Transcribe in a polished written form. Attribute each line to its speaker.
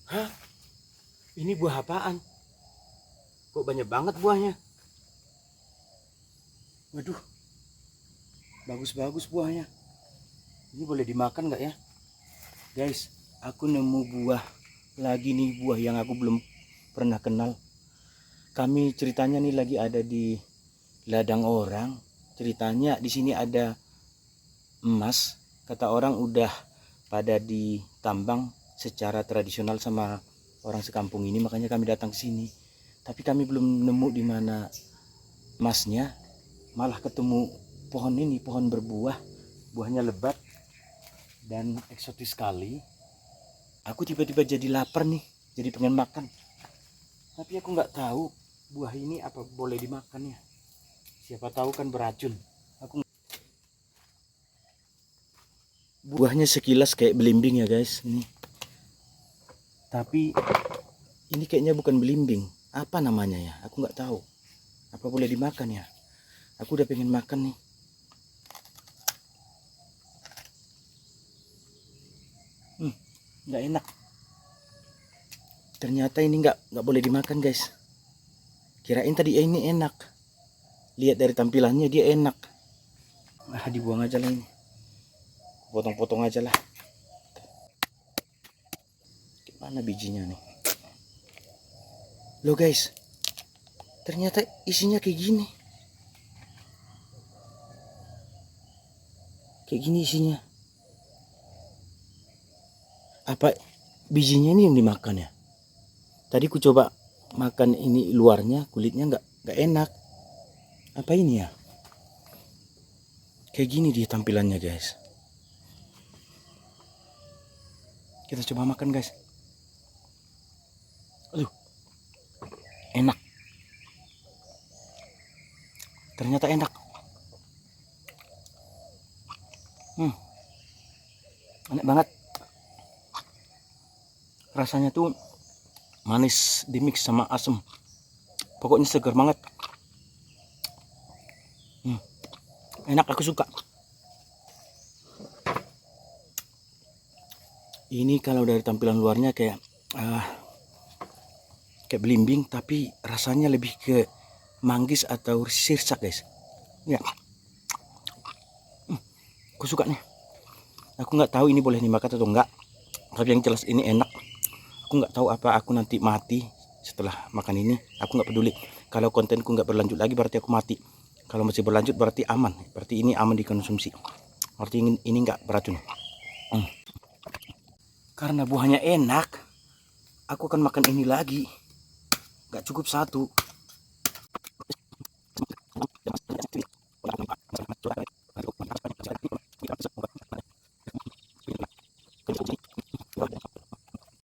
Speaker 1: Hah? Ini buah apaan? Kok banyak banget buahnya? Waduh, bagus-bagus buahnya. Ini boleh dimakan nggak ya? Guys, aku nemu buah lagi nih, buah yang aku belum pernah kenal. Kami ceritanya nih lagi ada di ladang orang. Ceritanya di sini ada emas. Kata orang udah pada ditambang secara tradisional sama orang sekampung ini, makanya kami datang ke sini. Tapi kami belum nemu di mana emasnya. Malah ketemu pohon ini, pohon berbuah. Buahnya lebat dan eksotis sekali. Aku tiba-tiba jadi lapar nih, jadi pengen makan. Tapi aku nggak tahu buah ini apa boleh dimakan ya. Siapa tahu kan beracun. Buahnya sekilas kayak belimbing ya guys, ini. Tapi ini kayaknya bukan belimbing. Apa namanya ya? Aku nggak tahu. Apa boleh dimakan ya? Aku udah pengen makan nih. Nggak enak. Ternyata ini nggak boleh dimakan guys. Kirain tadi ini enak. Lihat dari tampilannya dia enak. Dibuang aja lah ini. Potong-potong aja lah. Mana bijinya nih? Loh guys, ternyata isinya kayak gini. Kayak gini isinya. Apa bijinya ini yang dimakan ya? Tadi ku coba makan ini luarnya, kulitnya nggak enak. Apa ini ya? Kayak gini dia tampilannya guys. Kita coba makan guys. Aduh, enak. Ternyata enak. Enak banget. Rasanya tuh manis dimix sama asam. Pokoknya segar banget. Enak, aku suka. Ini kalau dari tampilan luarnya kayak belimbing, tapi rasanya lebih ke manggis atau sirsak guys. Ya, aku suka nih. Aku nggak tahu ini boleh dimakan atau enggak. Tapi yang jelas ini enak. Aku nggak tahu apa aku nanti mati setelah makan ini. Aku nggak peduli. Kalau kontenku nggak berlanjut lagi berarti aku mati. Kalau masih berlanjut berarti aman. Berarti ini aman dikonsumsi. Berarti ini nggak beracun. Karena buahnya enak, aku akan makan ini lagi. Nggak cukup satu.